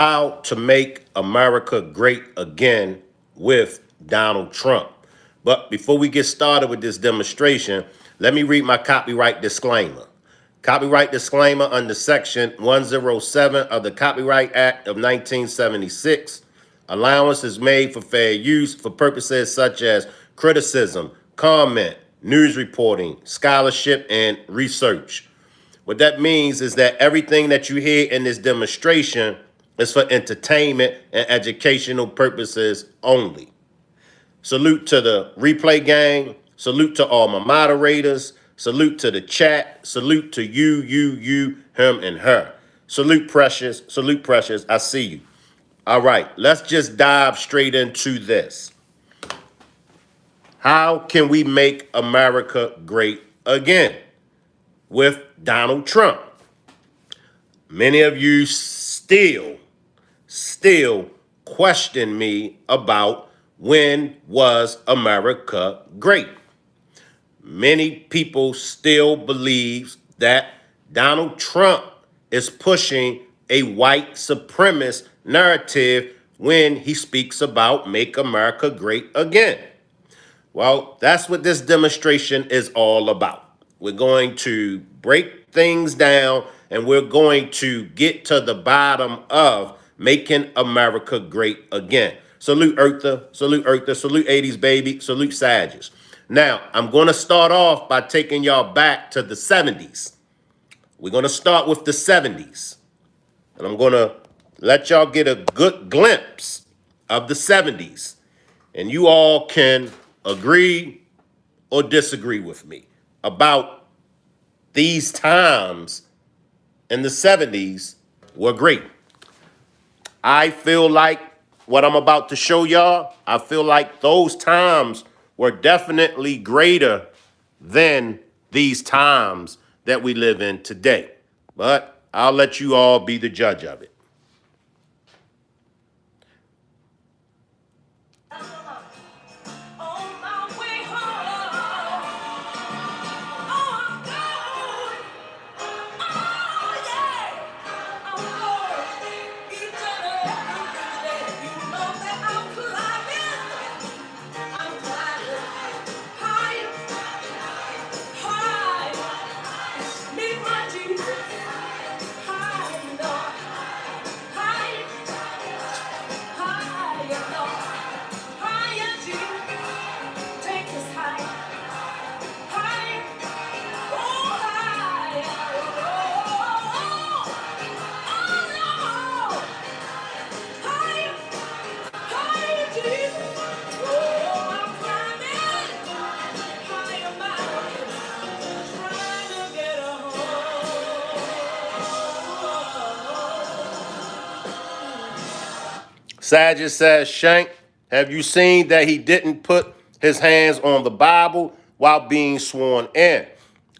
How to make America great again with Donald Trump. But before we get started with this demonstration, let me read my copyright disclaimer. Copyright disclaimer under Section 107 of the Copyright Act of 1976. Allowance is made for fair use for purposes such as criticism, comment, news reporting, scholarship, and research. What that means is that everything that you hear in this demonstration is for entertainment and educational purposes only. Salute to the replay gang. Salute to all my moderators. Salute to the chat. Salute to you, him, and her. Salute, Precious. Salute, Precious. I see you. All right, let's just dive straight into this. How can we make America great again with Donald Trump? Many of you still question me about when was America great. Many people still believe that Donald Trump is pushing a white supremacist narrative when he speaks about make America great again. Well, that's what this demonstration is all about. We're going to break things down and we're going to get to the bottom of making America great again. Salute Eartha, salute Eartha, salute 80s baby, salute Sages. Now, I'm going to start off by taking y'all back to the 70s. We're going to start with the 70s. And I'm going to let y'all get a good glimpse of the 70s. And you all can agree or disagree with me about these times in the 70s were great. I feel like what I'm about to show y'all, I feel like those times were definitely greater than these times that we live in today. But I'll let you all be the judge of it. Sages says, Shank, have you seen that he didn't put his hands on the Bible while being sworn in?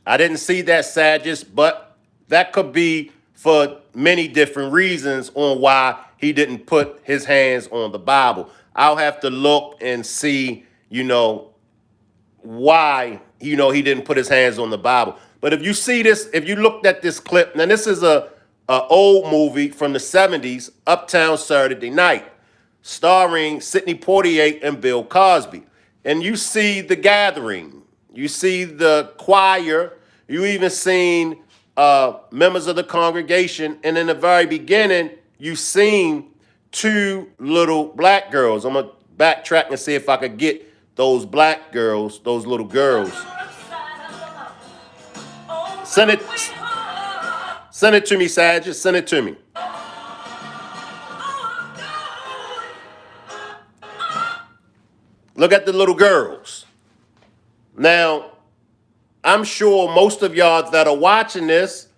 I didn't see that, Sages, but that could be for many different reasons on why he didn't put his hands on the Bible. I'll have to look and see, why, he didn't put his hands on the Bible. But if you see this, if you looked at this clip, now this is a old movie from the 70s, Uptown Saturday Night, starring Sidney Poitier and Bill Cosby. And you see the gathering, you see the choir, you even seen members of the congregation. And in the very beginning, you seen two little black girls. I'm gonna backtrack and see if I could get those black girls, those little girls. Send it, send it to me, Sages. Send it to me. Look at the little girls. Now, I'm sure most of y'all that are watching this,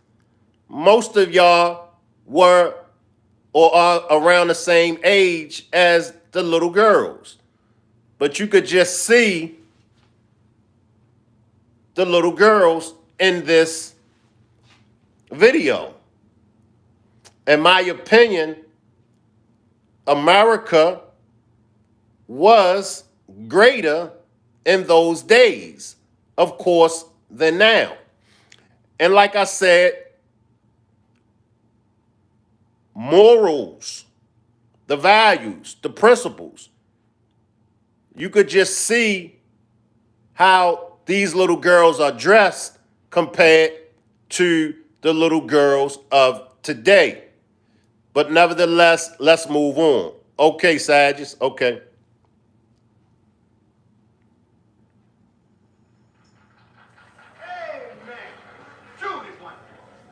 most of y'all were or are around the same age as the little girls. But you could just see the little girls in this video. In my opinion, America was greater in those days, of course, than now. And like I said, morals the values, the principles. You could just see how these little girls are dressed compared to the little girls of today. But nevertheless, let's move on. Okay, Sagittarius, okay. Amen. Truly wonderful.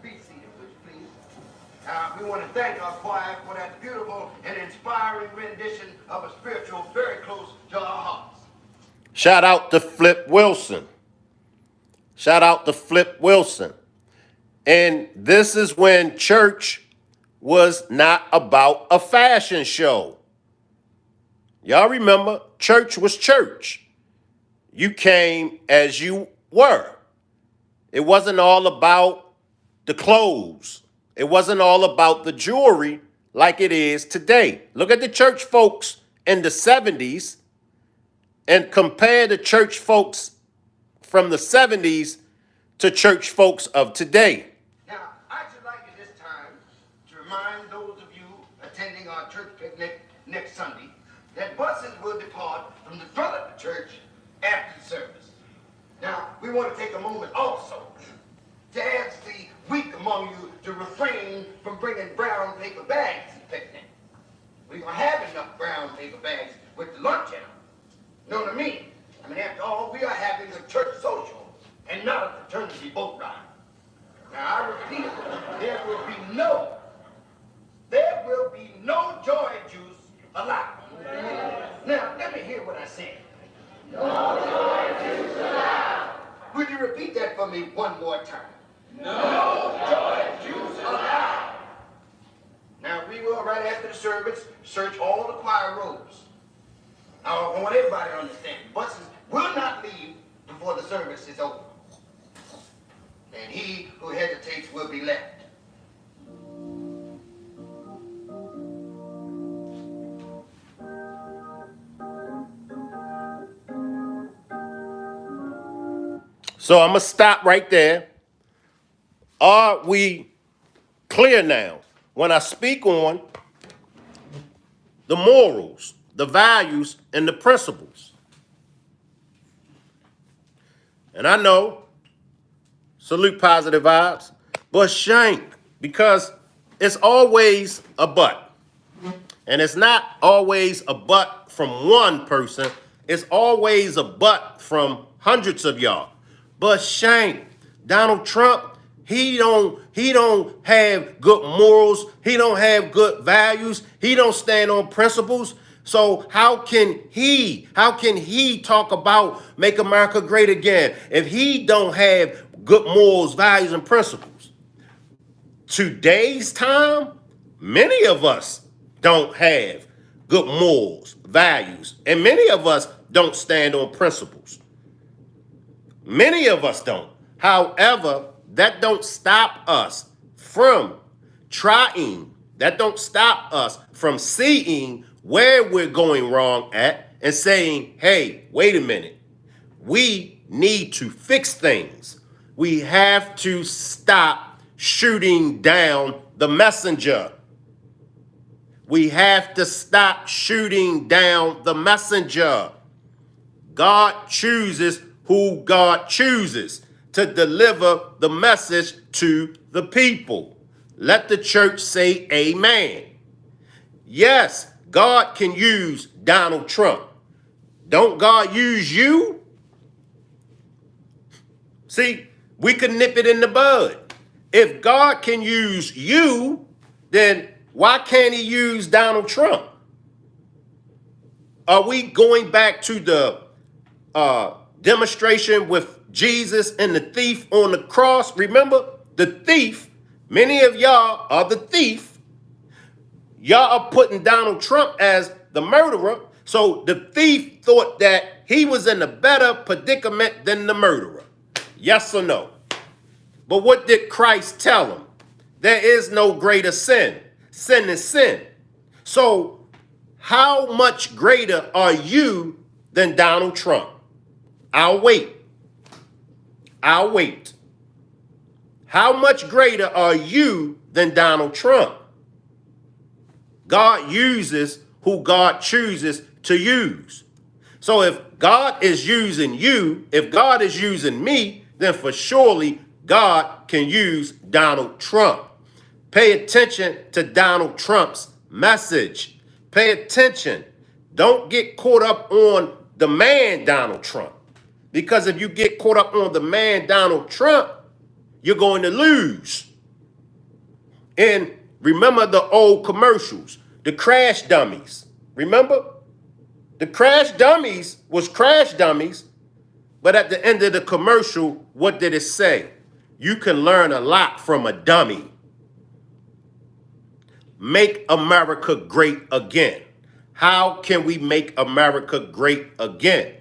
Be seated, would you please? We want to thank our choir for that beautiful and inspiring rendition of a spiritual very close to our hearts. Shout out to Flip Wilson. Shout out to Flip Wilson. And this is when church was not about a fashion show. Y'all remember, church was church. You came as you were. It wasn't all about the clothes. It wasn't all about the jewelry like it is today. Look at the church folks in the 70s and compare the church folks from the 70s to church folks of today. Now, I should like at this time to remind those of you attending our church picnic next Sunday that buses will depart from the front of the church after the service. Now, we want to take a moment also to ask the weak among you to refrain from bringing brown paper bags to the picnic. We don't have enough brown paper bags with the lunch in them. You know what I mean? I mean, after all, we are having a church social and not a fraternity boat ride. Now, I repeat, there will be no joy juice allowed. Now, let me hear what I said. No joy juice allowed. Would you repeat that for me one more time? No joy juice allowed. Now, we will, right after the service, search all the choir robes. Now, I want everybody to understand, buses will not leave before the service is over. And he who hesitates will be left. So I'm going to stop right there. Are we clear now? When I speak on the morals, the values, and the principles. And I know, salute positive vibes, but Shank, because it's always a but. And it's not always a but from one person. It's always a but from hundreds of y'all. But Shank, Donald Trump, he don't have good morals. He don't have good values. He don't stand on principles. So how can he talk about make America great again if he don't have good morals, values, and principles? Today's time, many of us don't have good morals, values, and many of us don't stand on principles. Many of us don't. However, that don't stop us from trying. That don't stop us from seeing where we're going wrong at and saying, hey, wait a minute. We need to fix things. We have to stop shooting down the messenger. We have to stop shooting down the messenger. God chooses who God chooses to deliver the message to the people. Let the church say amen. Yes, God can use Donald Trump. Don't God use you? See, we can nip it in the bud. If God can use you, then why can't he use Donald Trump? Are we going back to the demonstration with Jesus and the thief on the cross? Remember, the thief, many of y'all are the thief. Y'all are putting Donald Trump as the murderer. So the thief thought that he was in a better predicament than the murderer. Yes or no? But what did Christ tell him? There is no greater sin. Sin is sin. So how much greater are you than Donald Trump? I'll wait. I'll wait. How much greater are you than Donald Trump? God uses who God chooses to use. So if God is using you, if God is using me, then for surely God can use Donald Trump. Pay attention to Donald Trump's message. Pay attention. Don't get caught up on the man Donald Trump. Because if you get caught up on the man Donald Trump, you're going to lose. And remember the old commercials, the crash dummies. Remember? The crash dummies was crash dummies, but at the end of the commercial, what did it say? You can learn a lot from a dummy. Make America great again. How can we make America great again?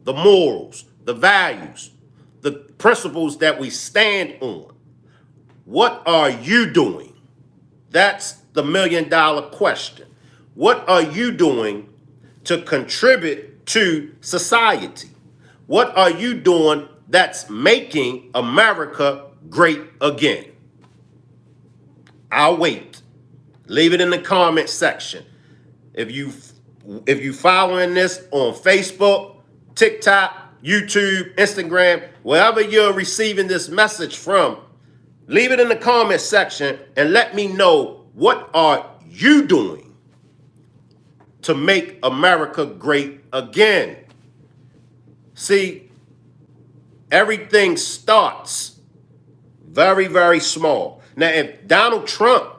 The morals, the values, the principles that we stand on. What are you doing? That's the million-dollar question. What are you doing to contribute to society? What are you doing that's making America great again? I'll wait. Leave it in the comment section. If you following this on Facebook, TikTok, YouTube, Instagram, wherever you're receiving this message from, leave it in the comment section and let me know, what are you doing to make America great again? See, everything starts very, very small. Now, if Donald Trump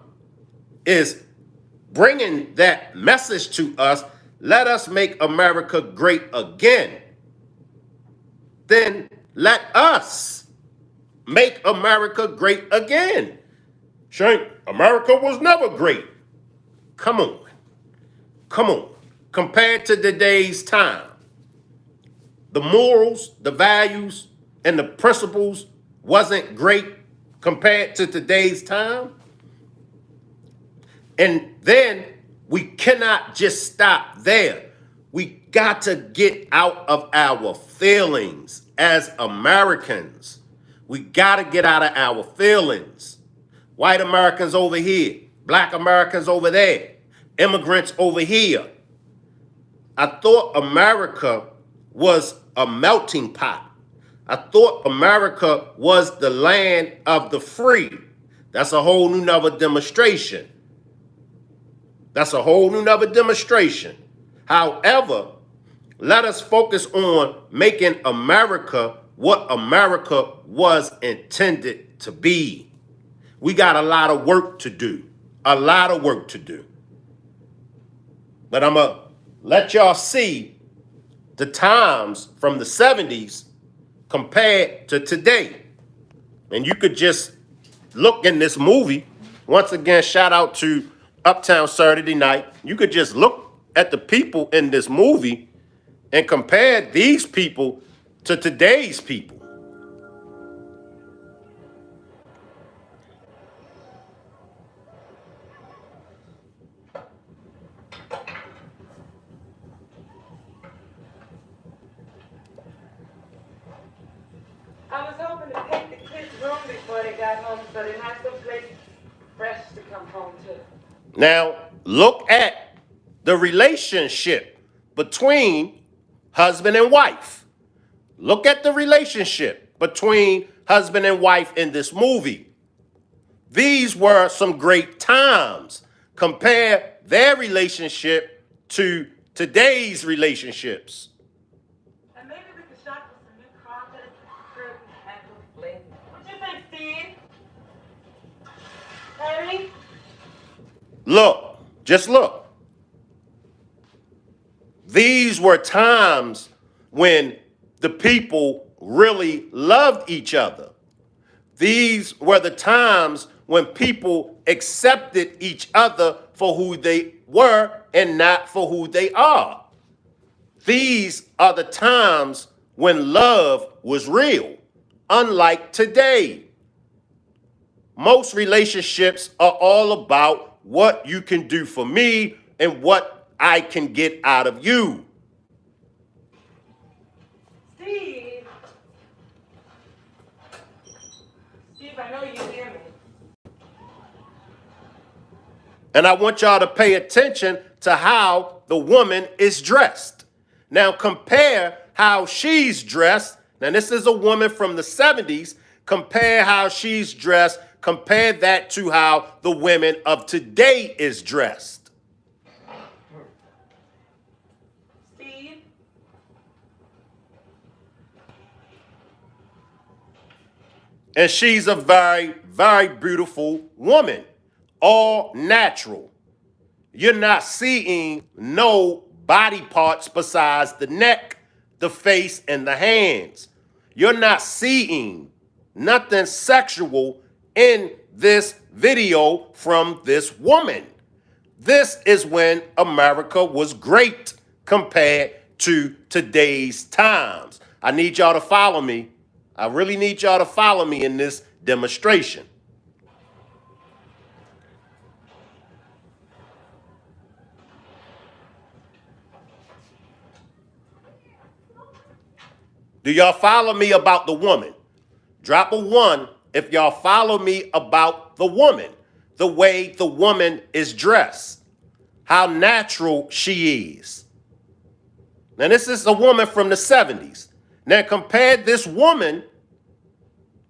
is bringing that message to us, let us make America great again, then let us make America great again. Shank, America was never great. Come on. Come on. Compared to today's time, the morals, the values, and the principles wasn't great compared to today's time. And then we cannot just stop there. We got to get out of our feelings as Americans. We got to get out of our feelings. White Americans over here, black Americans over there, immigrants over here. I thought America was a melting pot. I thought America was the land of the free. That's a whole new nother demonstration. That's a whole new nother demonstration. However, let us focus on making America what America was intended to be. We got a lot of work to do. A lot of work to do. But I'm going to let y'all see the times from the 70s compared to today. And you could just look in this movie. Once again, shout out to Uptown Saturday Night. You could just look at the people in this movie and compare these people to today's people. I was hoping to pick the kids' room before they got home so they had some place fresh to come home to. Now, look at the relationship between husband and wife. Look at the relationship between husband and wife in this movie. These were some great times. Compare their relationship to today's relationships. And maybe we could shop for some new carpet, curtain handles, bling. What you think, Steve? Harry? Look, just look. These were times when the people really loved each other. These were the times when people accepted each other for who they were and not for who they are. These are the times when love was real, unlike today. Most relationships are all about what you can do for me and what I can get out of you. Steve? Steve, I know you hear me. And I want y'all to pay attention to how the woman is dressed. Now compare how she's dressed. Now this is a woman from the 70s. Compare how she's dressed. Compare that to how the women of today is dressed. Steve? And she's a very, very beautiful woman. All natural. You're not seeing no body parts besides the neck, the face, and the hands. You're not seeing nothing sexual in this video from this woman. This is when America was great compared to today's times. I need y'all to follow me. I really need y'all to follow me in this demonstration. Do y'all follow me about the woman? Drop a 1 if y'all follow me about the woman, the way the woman is dressed, how natural she is. Now, this is a woman from the 70s. Now, compare this woman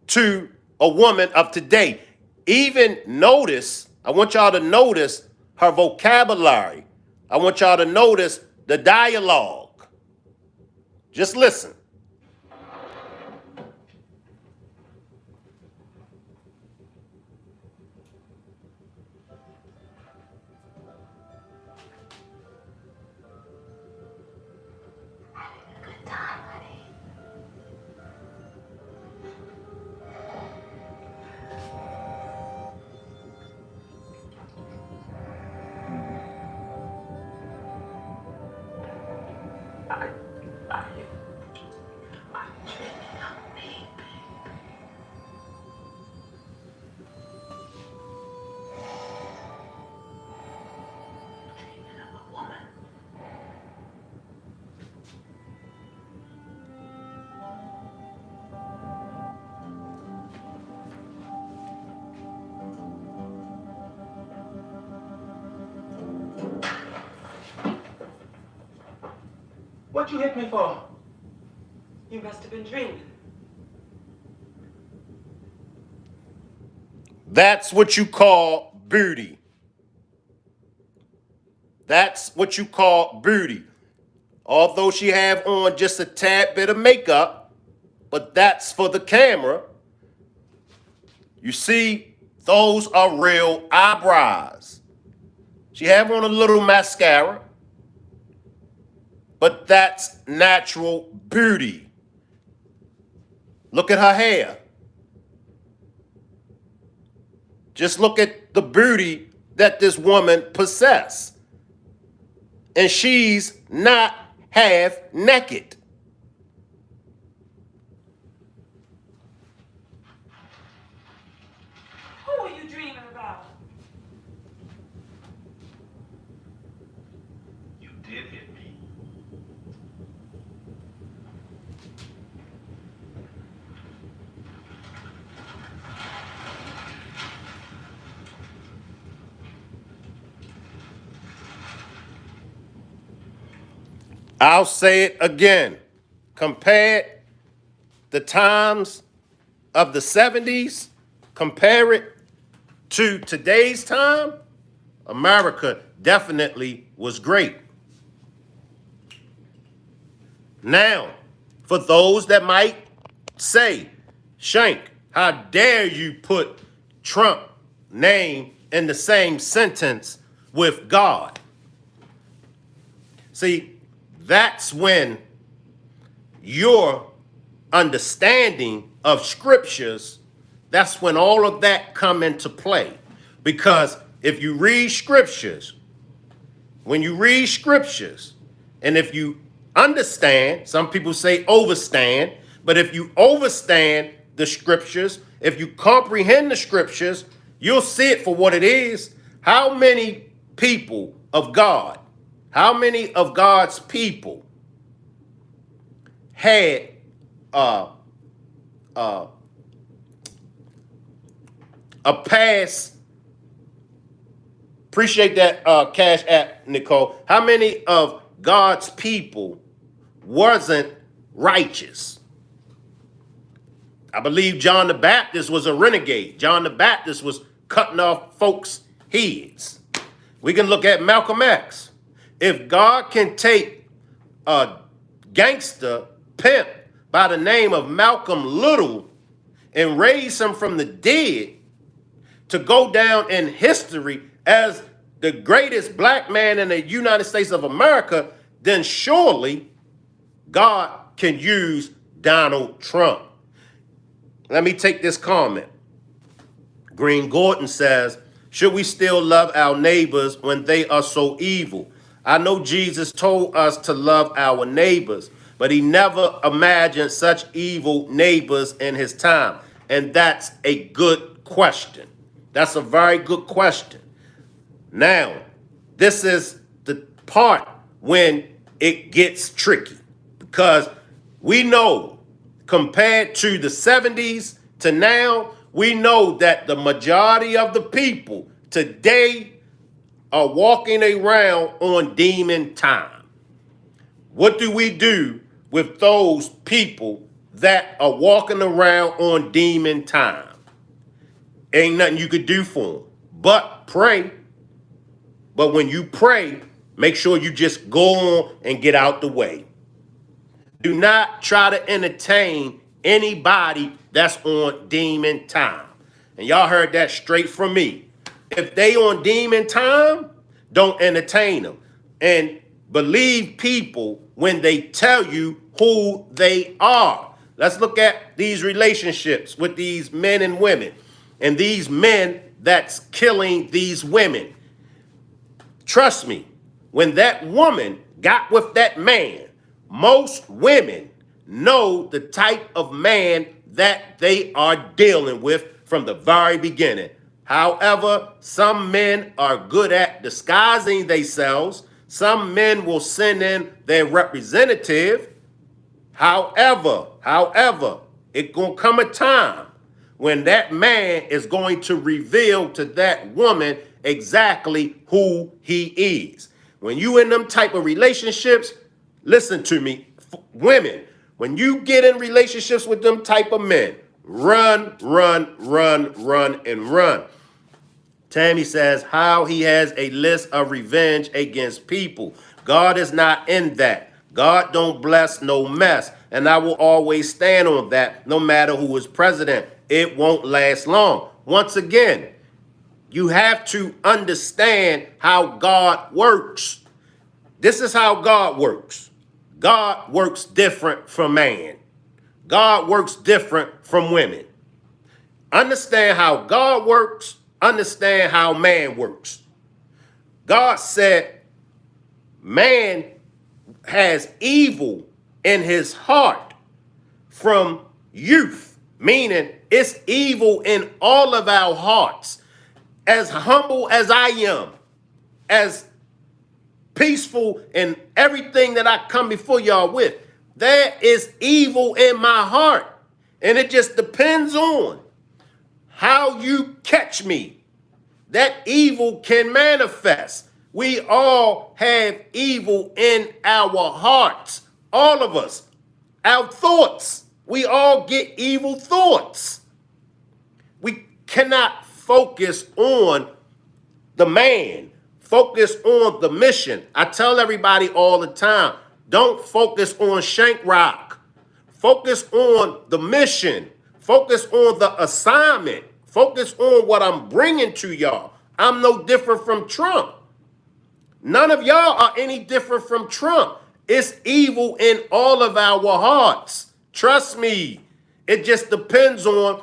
to a woman of today. Even notice, I want y'all to notice her vocabulary. I want y'all to notice the dialogue. Just listen. What you hit me for? You must have been dreaming. That's what you call beauty. That's what you call beauty. Although she have on just a tad bit of makeup, but that's for the camera. You see, those are real eyebrows. She have on a little mascara, but that's natural beauty. Look at her hair. Just look at the beauty that this woman possesses. And she's not half naked. Who are you dreaming about? You did hit me. I'll say it again. Compare the times of the 70s, compare it to today's time. America definitely was great. Now, for those that might say, Shank, how dare you put Trump name in the same sentence with God? See, that's when your understanding of scriptures, that's when all of that come into play. Because if you read scriptures, when you read scriptures, and if you understand, some people say overstand, but if you overstand the scriptures, if you comprehend the scriptures, you'll see it for what it is. How many people of God, how many of God's people had a past Appreciate that Cash App, Nicole. How many of God's people wasn't righteous? I believe John the Baptist was a renegade. John the Baptist was cutting off folks' heads. We can look at Malcolm X. If God can take a gangster pimp by the name of Malcolm Little and raise him from the dead to go down in history as the greatest black man in the United States of America, then surely God can use Donald Trump. Let me take this comment. Green Gordon says, should we still love our neighbors when they are so evil? I know Jesus told us to love our neighbors, but he never imagined such evil neighbors in his time. And that's a good question. That's a very good question. Now, this is the part when it gets tricky, because we know compared to the 70s to now, we know that the majority of the people today are walking around on demon time. What do we do with those people that are walking around on demon time? Ain't nothing you could do for them but pray. But when you pray, make sure you just go on and get out the way. Do not try to entertain anybody that's on demon time. And y'all heard that straight from me. If they on demon time, don't entertain them. And believe people when they tell you who they are. Let's look at these relationships with these men and women, and these men that's killing these women. Trust me, when that woman got with that man, most women know the type of man that they are dealing with from the very beginning. However, some men are good at disguising themselves. Some men will send in their representative. However, it's going to come a time when that man is going to reveal to that woman exactly who he is. When you in them type of relationships, listen to me, women, when you get in relationships with them type of men, run, run, run, run, and run. Tammy says how he has a list of revenge against people. God is not in that. God don't bless no mess. And I will always stand on that no matter who is president. It won't last long. Once again, you have to understand how God works. This is how God works. God works different from man. God works different from women. Understand how God works. Understand how man works. God said man has evil in his heart from youth, meaning it's evil in all of our hearts. As humble as I am, as peaceful in everything that I come before y'all with, there is evil in my heart. And it just depends on how you catch me. That evil can manifest. We all have evil in our hearts. All of us. Our thoughts. We all get evil thoughts. We cannot focus on the man. Focus on the mission. I tell everybody all the time, don't focus on Shank Rock. Focus on the mission. Focus on the assignment. Focus on what I'm bringing to y'all. I'm no different from Trump. None of y'all are any different from Trump. It's evil in all of our hearts. Trust me. It just depends on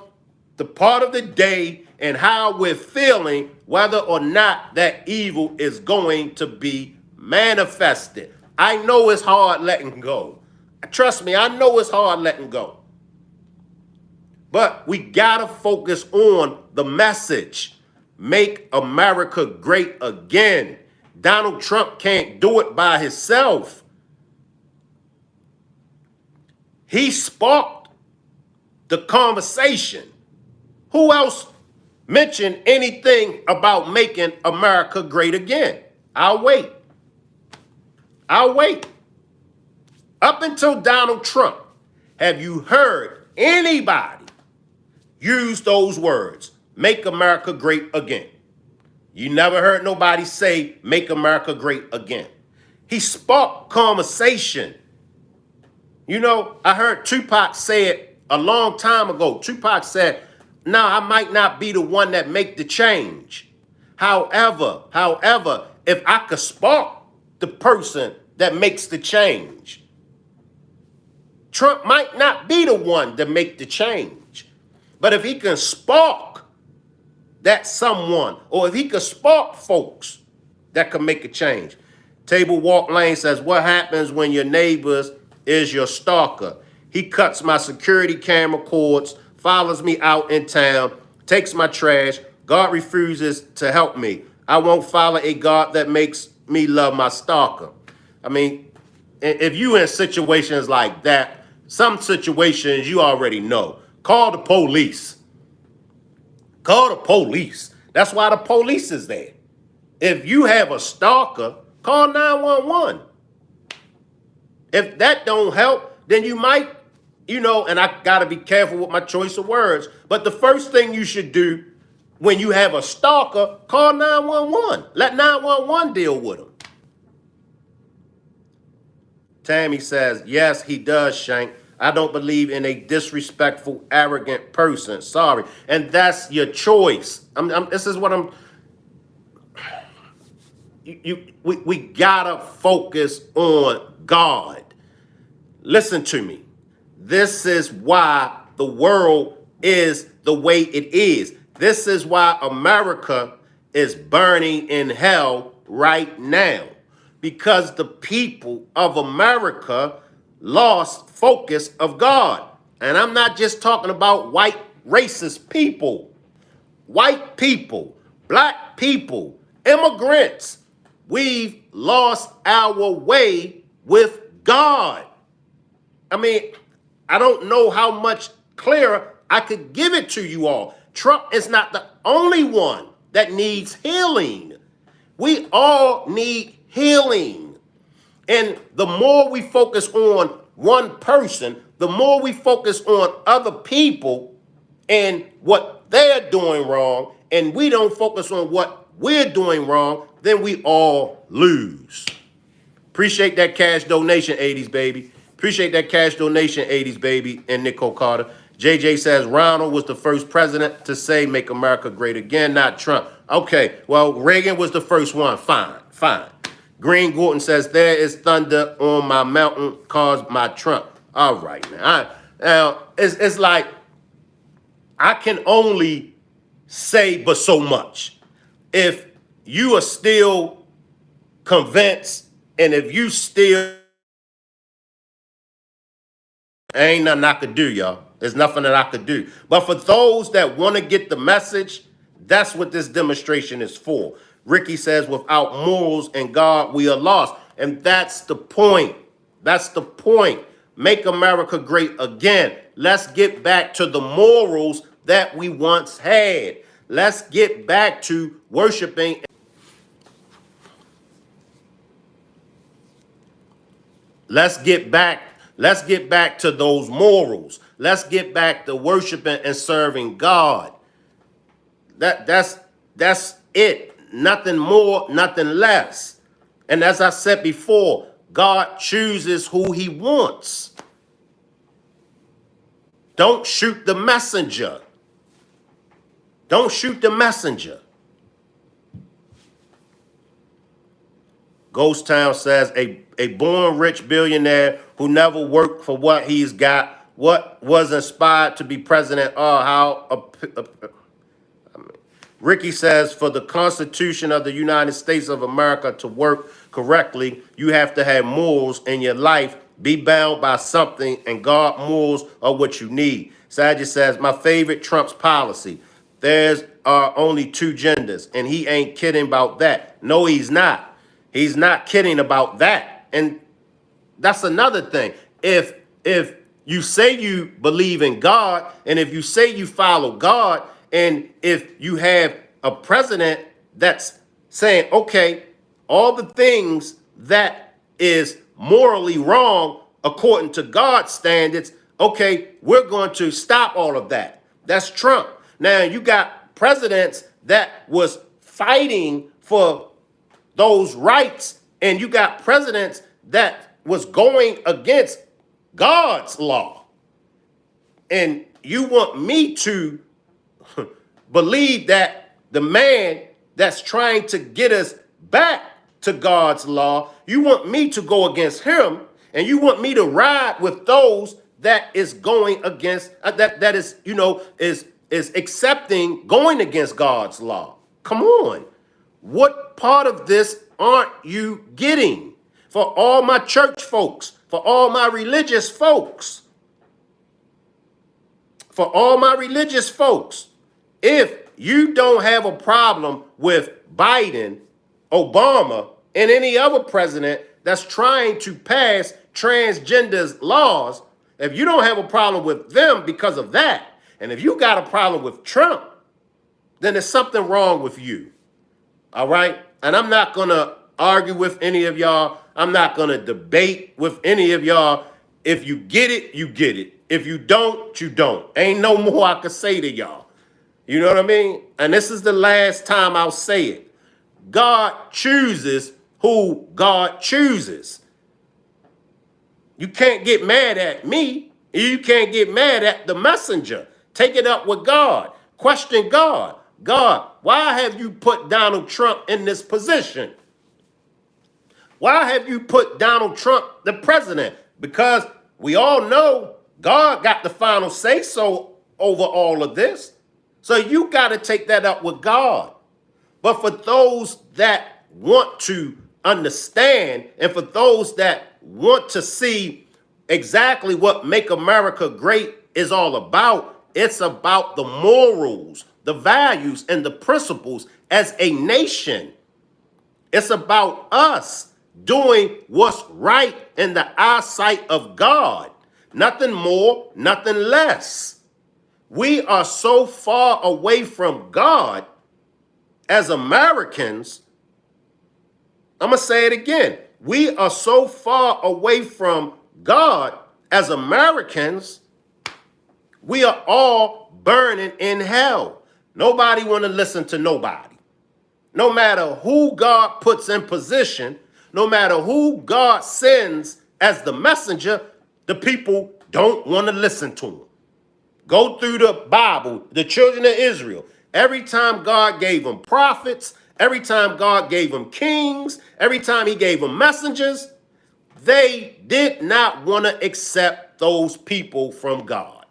the part of the day and how we're feeling, whether or not that evil is going to be manifested. I know it's hard letting go. Trust me, I know it's hard letting go. But we gotta focus on the message. Make America great again. Donald Trump can't do it by himself. He sparked the conversation. Who else mention anything about making America great again. I'll wait. I'll wait. Up until Donald Trump, have you heard anybody use those words, make America great again? You never heard nobody say, make America great again. He sparked conversation. You know, I heard Tupac say it a long time ago. Tupac said, no, I might not be the one that make the change. However, if I could spark the person that makes the change, Trump might not be the one to make the change. But if he can spark that someone, or if he could spark folks that can make a change. Table Walk Lane says, what happens when your neighbors is your stalker? He cuts my security camera cords, follows me out in town, takes my trash. God refuses to help me. I won't follow a God that makes me love my stalker. I mean, if you in situations like that, some situations you already know. Call the police. Call the police. That's why the police is there. If you have a stalker, call 911. If that don't help, then you might, you know, and I got to be careful with my choice of words, but the first thing you should do when you have a stalker, call 911. Let 911 deal with them. Tammy says, yes, he does, Shank. I don't believe in a disrespectful, arrogant person. Sorry. And that's your choice. This is what I'm... We gotta focus on God. Listen to me. This is why the world is the way it is. This is why America is burning in hell right now. Because the people of America lost focus of God. And I'm not just talking about white racist people. White people, black people, immigrants. We've lost our way with God. I mean, I don't know how much clearer I could give it to you all. Trump is not the only one that needs healing. We all need healing. And the more we focus on one person, the more we focus on other people and what they're doing wrong, and we don't focus on what we're doing wrong, then we all lose. Appreciate that cash donation, 80s baby. Appreciate that cash donation, 80s baby, and Nicole Carter. JJ says Ronald was the first president to say make America great again, not Trump. Okay, well, Reagan was the first one. Fine. Green Gordon says there is thunder on my mountain caused by Trump. All right, man. Now, it's like I can only say but so much. If you are still convinced and if you still ain't nothing I could do, y'all. There's nothing that I could do. But for those that want to get the message, that's what this demonstration is for. Ricky says, without morals and God, we are lost. And that's the point. That's the point. Make America great again. Let's get back to the morals that we once had. Let's get back to worshiping. Let's get back to those morals. Let's get back to worshiping and serving God. That's it. Nothing more, nothing less. And as I said before, God chooses who he wants. Don't shoot the messenger. Don't shoot the messenger. Ghost Town says a born rich billionaire who never worked for what he's got, what was inspired to be president. Ricky says, for the Constitution of the United States of America to work correctly, you have to have morals in your life, be bound by something, and God morals are what you need. Sajid says, my favorite Trump's policy. There's only two genders, and he ain't kidding about that. No, he's not. He's not kidding about that. And that's another thing. If you say you believe in God, and if you say you follow God, And if you have a president that's saying, okay, all the things that is morally wrong according to God's standards, okay, we're going to stop all of that. That's Trump. Now you got presidents that was fighting for those rights, and you got presidents that was going against God's law. And you want me to believe that the man that's trying to get us back to God's law, you want me to go against him, and you want me to ride with those that is going against that is, you know, is accepting going against God's law. Come on. What part of this aren't you getting? For all my church folks, for all my religious folks, for all my religious folks, if you don't have a problem with Biden, Obama, and any other president that's trying to pass transgender laws, if you don't have a problem with them because of that, and if you got a problem with Trump, then there's something wrong with you. All right? And I'm not going to argue with any of y'all. I'm not going to debate with any of y'all. If you get it, you get it. If you don't, you don't. Ain't no more I can say to y'all. You know what I mean? And this is the last time I'll say it. God chooses who God chooses. You can't get mad at me. You can't get mad at the messenger. Take it up with God. Question God. God, why have you put Donald Trump in this position? Why have you put Donald Trump the president? Because we all know God got the final say so over all of this. So you got to take that up with God. But for those that want to understand, and for those that want to see exactly what Make America Great is all about, it's about the morals, the values, and the principles as a nation. It's about us doing what's right in the eyesight of God. Nothing more, nothing less. We are so far away from God as Americans. I'm going to say it again. We are so far away from God as Americans, we are all burning in hell. Nobody want to listen to nobody. No matter who God puts in position, no matter who God sends as the messenger, the people don't want to listen to him. Go through the Bible, the children of Israel. Every time God gave them prophets, every time God gave them kings, every time he gave them messengers, they did not want to accept those people from God.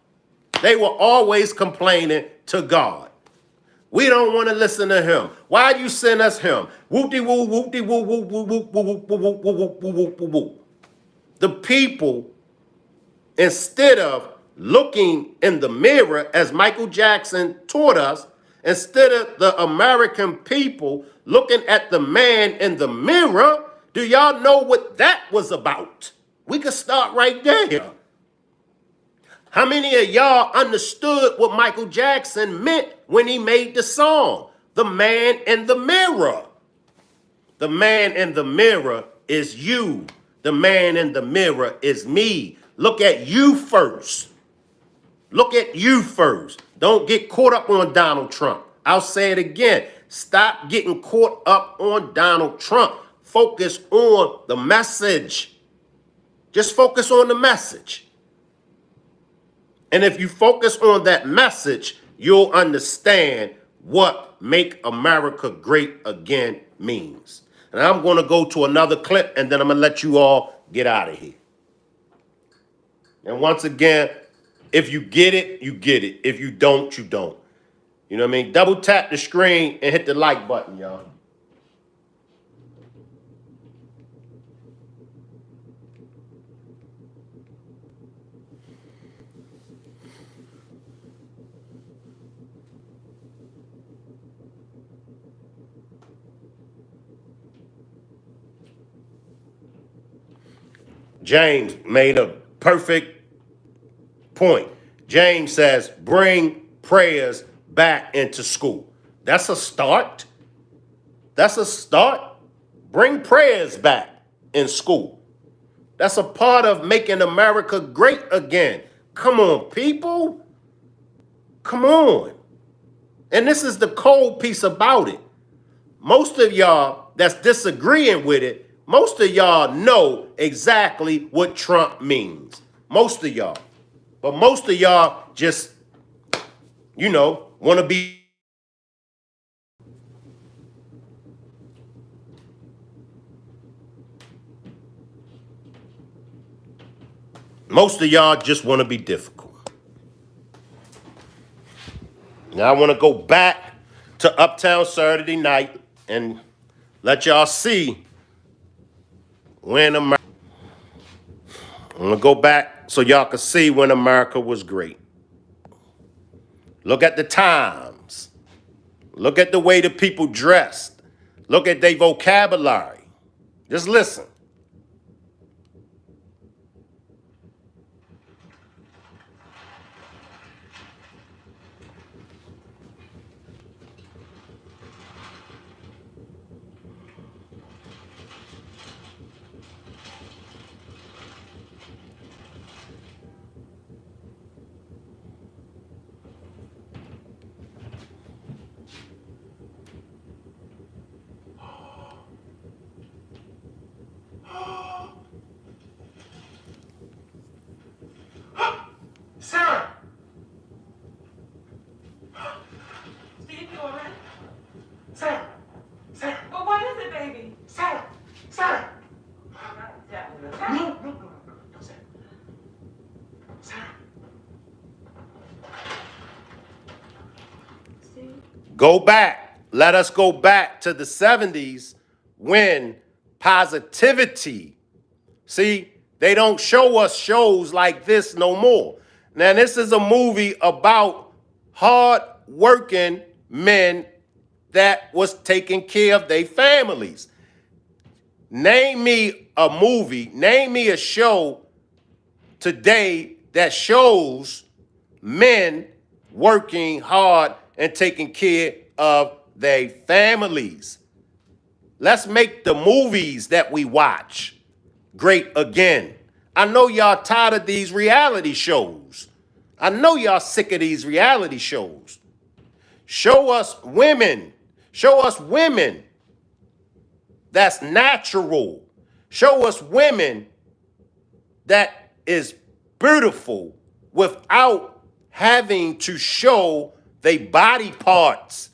They were always complaining to God. We don't want to listen to him. Why you send us him? Whoop-de-woo, whoop-de-woo, whoop, whoop, whoop, whoop, whoop, whoop, whoop, whoop, whoop, whoop. The people, instead of looking in the mirror, as Michael Jackson taught us, instead of the American people looking at the man in the mirror, do y'all know what that was about? We could start right there. How many of y'all understood what Michael Jackson meant when he made the song, The Man in the Mirror? The man in the mirror is you. The man in the mirror is me. Look at you first. Look at you first. Don't get caught up on Donald Trump. I'll say it again. Stop getting caught up on Donald Trump. Focus on the message. Just focus on the message. And if you focus on that message, you'll understand what Make America Great Again means. And I'm going to go to another clip, and then I'm going to let you all get out of here. And once again, if you get it, you get it. If you don't, you don't. You know what I mean? Double tap the screen and hit the like button, y'all. James made a perfect point. James says, bring prayers back into school. That's a start. That's a start. Bring prayers back in school. That's a part of making America great again. Come on, people. Come on. And this is the cold piece about it. Most of y'all that's disagreeing with it, most of y'all know exactly what Trump means. Most of y'all. But most of y'all just, want to be. Most of y'all just want to be difficult. Now I want to go back to Uptown Saturday Night and let y'all see when America. I'm going to go back so y'all can see when America was great. Look at the times. Look at the way the people dressed. Look at their vocabulary. Just listen. Sarah! Steve, you all right? Sarah! Sarah! Well, what is it, baby? Sarah! Sarah! No, Sarah. Sarah. Steve? Go back. Let us go back to the 70s when positivity. See, they don't show us shows like this no more. Now, this is a movie about hard-working men that was taking care of their families. Name me a movie, name me a show today that shows men working hard and taking care of their families. Let's make the movies that we watch great again. I know y'all tired of these reality shows. I know y'all sick of these reality shows. Show us women. Show us women that's natural. Show us women that is beautiful without having to show their body parts.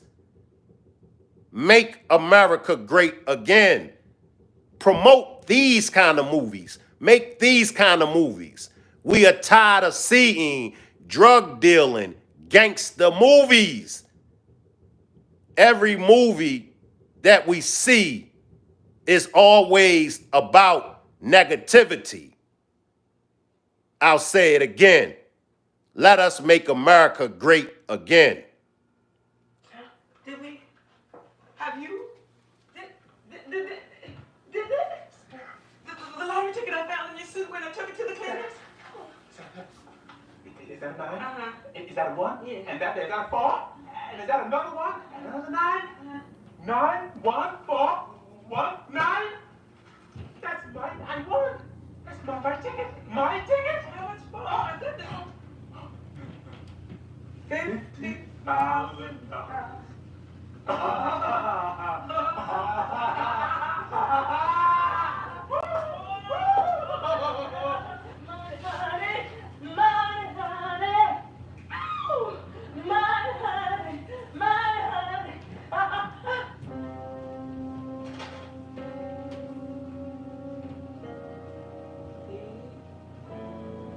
Make America great again. Promote these kind of movies. Make these kind of movies. We are tired of seeing drug dealing, gangster movies. Every movie that we see is always about negativity. I'll say it again. Let us make America great again. Did we? Have you? Did the lottery ticket I found in your suit when I took it to the clinic? Is that a 9? Uh-huh. Is that a 1? Yeah. And is that a 4? And is that another 1? And another 9? 9, 1, 4, 1, 9? That's mine. I won. That's my ticket. My ticket. How much for? I said that. $50,000.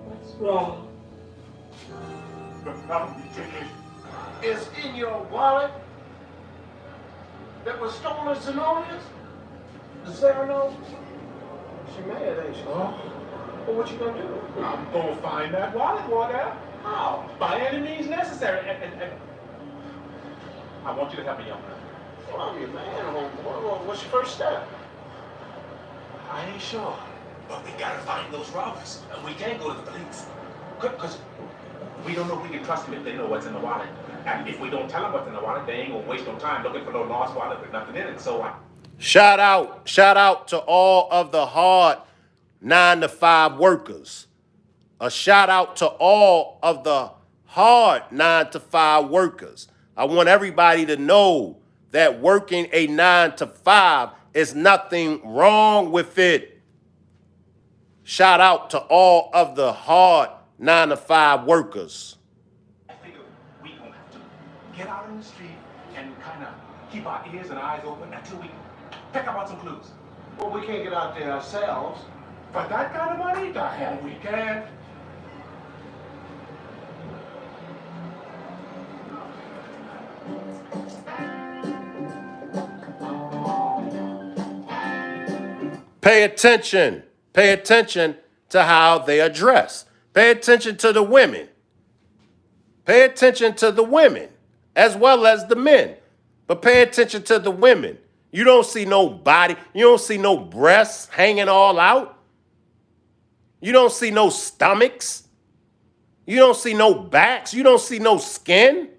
What's wrong? Is in your wallet that was stolen, Zenonius? Does Sarah know? She mad, ain't she? Huh? Well, what you gonna do? I'm gonna find that wallet, Wardell. How? By any means necessary. And I want you to help me, young man. Well, I'm your man, homeboy. What's your first step? I ain't sure. But we gotta find those robbers. And we can't go to the police. Cause We don't know if we can trust them if they know what's in the wallet. And if we don't tell them what's in the wallet, they ain't gonna waste no time looking for no lost wallet with nothing in it. So Shout out to all of the hard 9-to-5 workers. A shout out to all of the hard 9-to-5 workers. I want everybody to know that working a 9-to-5 is nothing wrong with it. Shout out to all of the hard 9-to-5 workers. I figure we gonna have to get out in the street and kind of keep our ears and eyes open until we pick up on some clues. Well, we can't get out there ourselves. For that kind of money, the hell we can. Pay attention. Pay attention to how they are dressed. Pay attention to the women. Pay attention to the women as well as the men. But pay attention to the women. You don't see no body. You don't see no breasts hanging all out. You don't see no stomachs. You don't see no backs. You don't see no skin.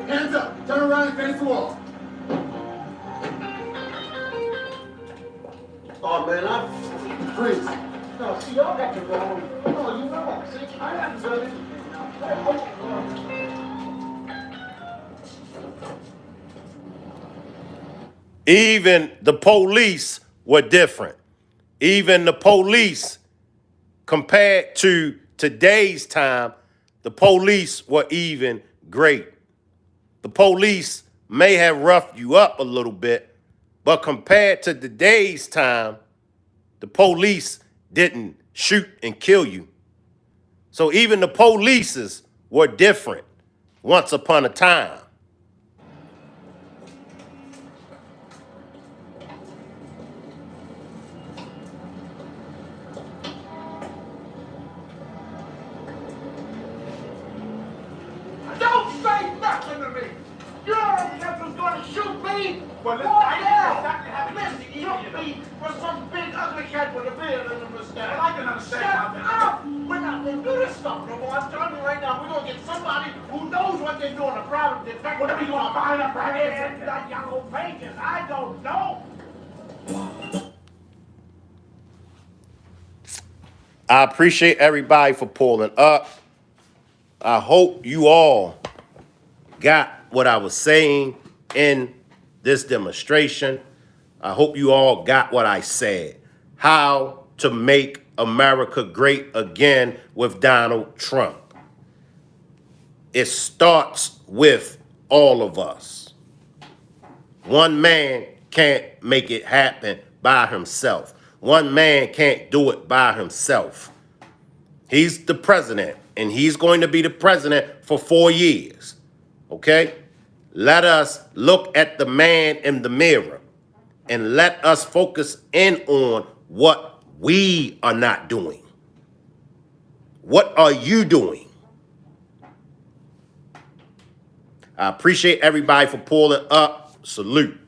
Hands up. Turn around and face the wall. Oh, man, I'm freezing. No, see, y'all got to go. No, you know. See, I haven't done it. Even the police were different. Even the police, compared to today's time, the police were even great. The police may have roughed you up a little bit, but compared to today's time, the police didn't shoot and kill you. So even the polices were different once upon a time. Don't say nothing to me. You don't think was going to shoot me? Well, listen, Oh, I didn't yeah. exactly have Listen, anything to you eat, you know. me for some big ugly cat with a beard and a mustache. Well, I can understand Shut how that- up. We're not going to do this stuff no more. I'm telling you right now, we're going to get somebody who knows what they're doing. A private detective. What are we gonna find a private And detective? the yellow pages. I don't know. I appreciate everybody for pulling up. I hope you all got what I was saying in this demonstration. I hope you all got what I said. How to make America great again with Donald Trump. It starts with all of us. One man can't make it happen by himself. One man can't do it by himself. He's the president, and he's going to be the president for 4 years. Okay? Let us look at the man in the mirror and let us focus in on what we are not doing. What are you doing? I appreciate everybody for pulling up. Salute.